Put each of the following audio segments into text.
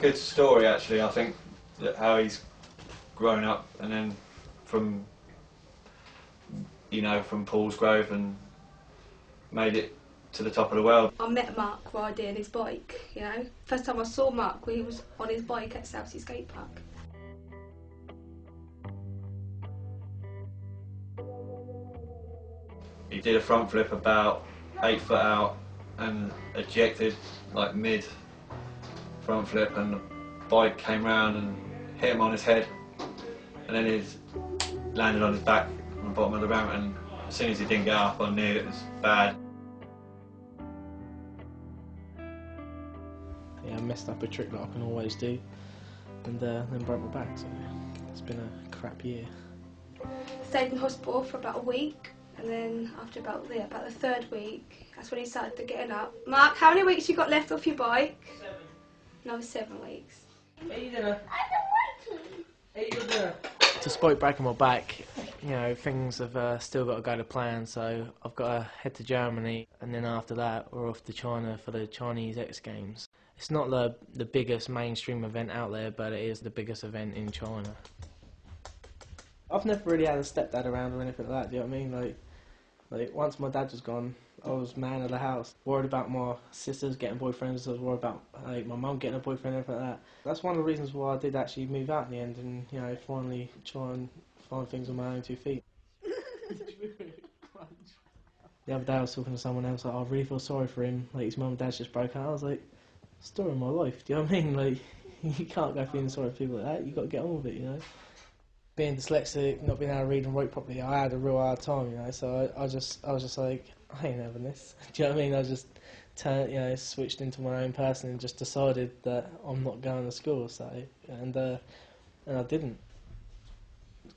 a good story actually. I think that how he's grown up and then from from Paulsgrove and made it to the top of the world. I met Mark riding his bike, First time I saw Mark, he was on his bike at Southsea Skate Park. He did a front flip about 8 foot out and ejected like mid front flip, and the bike came round and hit him on his head, and then he landed on his back on the bottom of the ramp, and as soon as he didn't get up I knew it was bad. Yeah, I messed up a trick that I can always do, and then broke my back, so it's been a crap year. Stayed in hospital for about a week, and then after about the 3rd week, that's when he started to getting up. Mark, how many weeks you got left off your bike? 7. No, 7 weeks. Eat dinner. Eat your dinner. Despite breaking my back, things have still got to go to plan, so I've got to head to Germany, and then after that we're off to China for the Chinese X Games. It's not the biggest mainstream event out there, but it is the biggest event in China. I've never really had a stepdad around or anything like that, do you know what I mean? Like once my dad was gone, I was man of the house. Worried about my sisters getting boyfriends, I was worried about my mum getting a boyfriend and everything like that. That's one of the reasons why I did actually move out in the end and, finally try and find things on my own 2 feet. The other day I was talking to someone else, like, I really feel sorry for him, like his mum and dad just broke up. I was like, story of my life, do you know what I mean? Like, you can't go feeling sorry for people like that, you've got to get on with it, Being dyslexic, not being able to read and write properly, I had a real hard time, so I was just like, I ain't having this. Do you know what I mean? I just switched into my own person and just decided that I'm not going to school, and I didn't.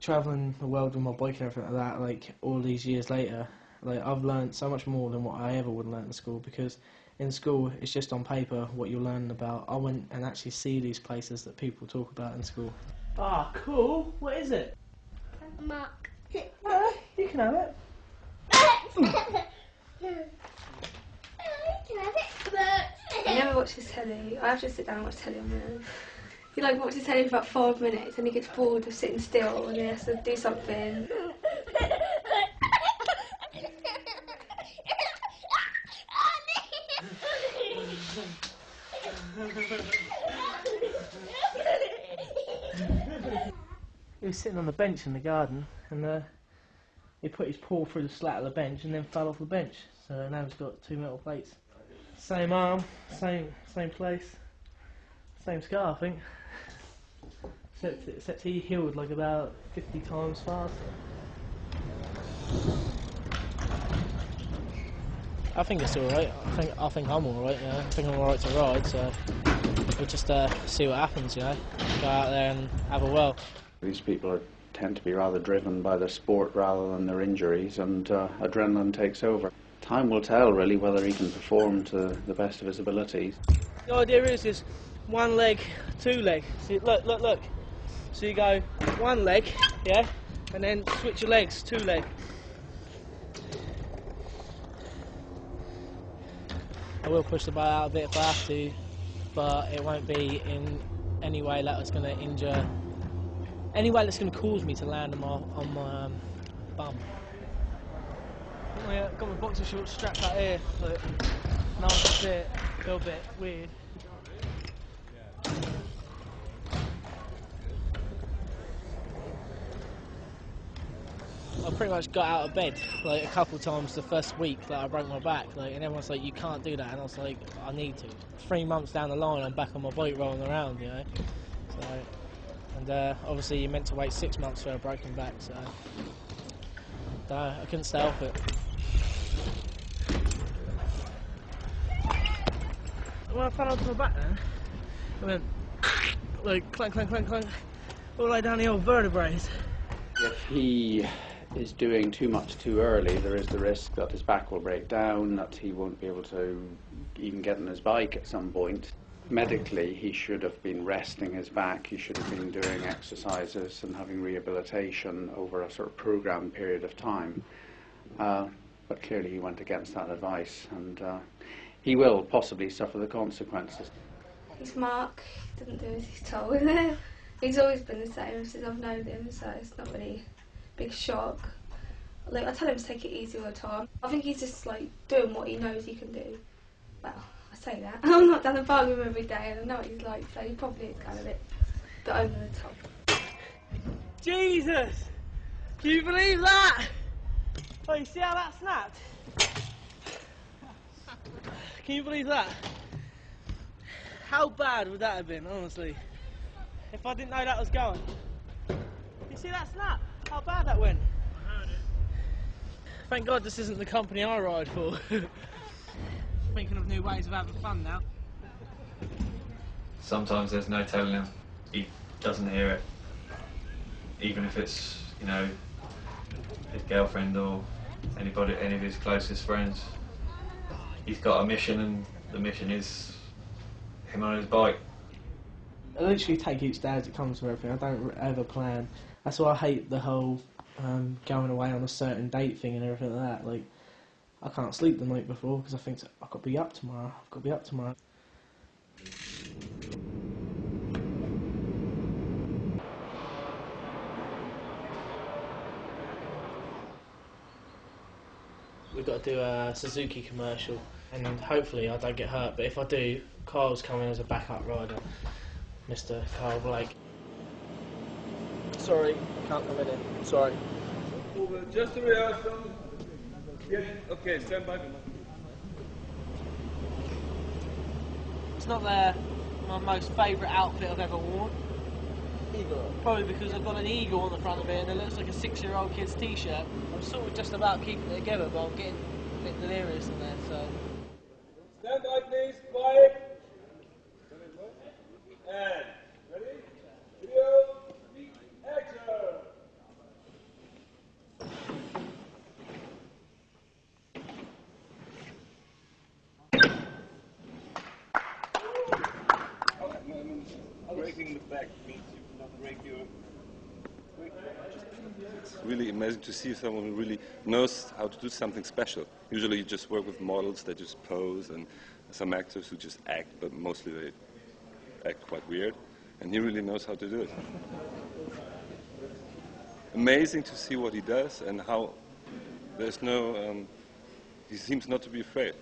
Travelling the world with my bike and everything like that, like all these years later, like I've learned so much more than what I ever would have learned in school, because in school it's just on paper what you're learning about. I went and actually see these places that people talk about in school. Ah, cool. What is it? Mark. You can have it. He never watches telly. I have to sit down and watch telly on there. He watches telly for about 5 minutes and he gets bored of sitting still and he has to do something. He was sitting on the bench in the garden and he put his paw through the slat of the bench and then fell off the bench. So now he's got 2 metal plates. Same arm, same place, same scar, I think. Except he healed like about 50 times fast. I think it's alright. I think I'm alright, I think I'm alright to ride, so we'll just see what happens, Go out there and have a whirl. These people tend to be rather driven by their sport rather than their injuries, and adrenaline takes over. Time will tell, really, whether he can perform to the best of his abilities. The idea is just 1 leg, 2 leg. See, look. So you go 1 leg, yeah, and then switch your legs, 2 leg. I will push the boat out a bit if I have to, but it won't be in any way that's going to injure, any way that's going to cause me to land on my bum. Oh yeah, got my boxer shorts strapped out here, but now that's it, a little bit weird. I pretty much got out of bed a couple of times the first week that I broke my back, and everyone's like, you can't do that, and I was like, I need to. 3 months down the line I'm back on my bike rolling around, So, and obviously you're meant to wait 6 months for a broken back, so I couldn't stay off it. When I fell onto my back then, I went clank, clank, clank, clank, all the way down the old vertebrae. If he is doing too much too early, there is the risk that his back will break down, that he won't be able to even get on his bike at some point. Medically, he should have been resting his back, he should have been doing exercises and having rehabilitation over a sort of programmed period of time. But clearly he went against that advice, and he will possibly suffer the consequences. He's Mark. He didn't do as he's told. He's always been the same since I've known him, so it's not really a big shock. Like, I tell him to take it easy all the time. I think he's just like doing what he knows he can do. Well, I say that. I'm not down the park with him every day, and I know what he's like, so he probably is kind of a bit over the top. Jesus! Can you believe that? Oh, you see how that snapped? Can you believe that? How bad would that have been, honestly? If I didn't know that was going. You see that snap? How bad that went? I heard it. Thank God this isn't the company I ride for. Thinking of new ways of having fun now. Sometimes there's no telling him. He doesn't hear it. Even if it's, you know, his girlfriend or anybody, any of his closest friends. He's got a mission, and the mission is him on his bike. I literally take each day as it comes to everything. I don't ever plan. That's why I hate the whole going away on a certain date thing and everything like that. Like, I can't sleep the night before because I think I've got to be up tomorrow. I've got to be up tomorrow. We've got to do a Suzuki commercial, and hopefully I don't get hurt, but if I do, Kyle's coming as a backup rider, Mr. Kyle Blake. Sorry, I can't come in. Sorry. Just a rehearsal. Okay, stand by. It's not my most favourite outfit I've ever worn. Eagle. Probably because I've got an eagle on the front of it and it looks like a 6-year-old kid's t-shirt. I'm sort of just about keeping it together, but I'm getting a bit delirious in there, so... Stand by, please. Quiet. And ready? Video. Action. Breaking the back means you cannot break your... It's really amazing to see someone who really knows how to do something special. Usually you just work with models that just pose, and some actors who just act, but mostly they act quite weird. And he really knows how to do it. Amazing to see what he does and how there's no... he seems not to be afraid.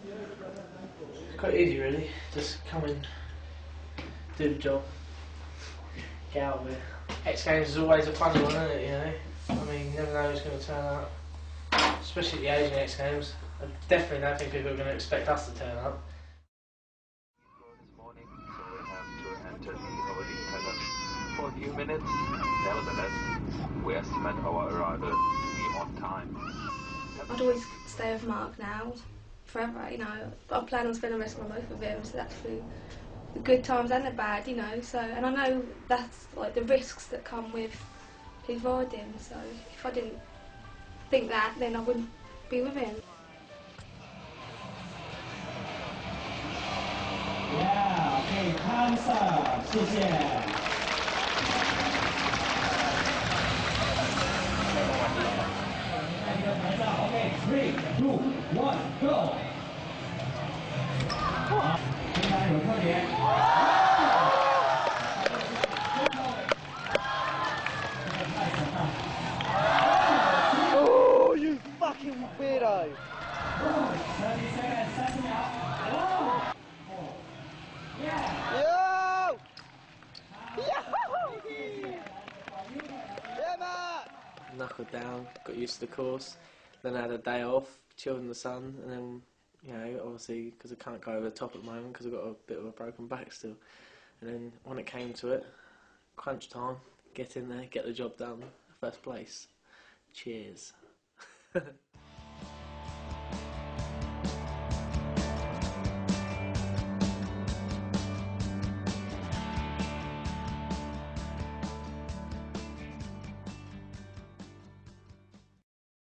It's quite easy, really. Just come in, do the job, get out of it. X Games is always a funny one, isn't it, you know? I mean, you never know who's going to turn up. Especially the Asian X Games. I definitely don't think people are going to expect us to turn up. This morning, so we have to enter the holding pattern for a few minutes. Nevertheless, we estimate our arrival to be on time. I'd always stay with Mark now, forever, you know. I plan on spending the rest of my life with him, so that's through the good times and the bad, you know. So, and I know that's like the risks that come with his riding. So, if I didn't think that, then I wouldn't be with him. Yeah, okay, hands up, 谢谢。Okay, 3, 2, 1, go！ 非常有特点。Oh, you fucking weirdo! 30 seconds, 30秒。Yo! Yeah, man! Knuckled down, got used to the course, then I had a day off, chilled in the sun, and then, you know, obviously, because I can't go over the top at the moment because I've got a bit of a broken back still. And then when it came to it, crunch time, get in there, get the job done, first place. Cheers.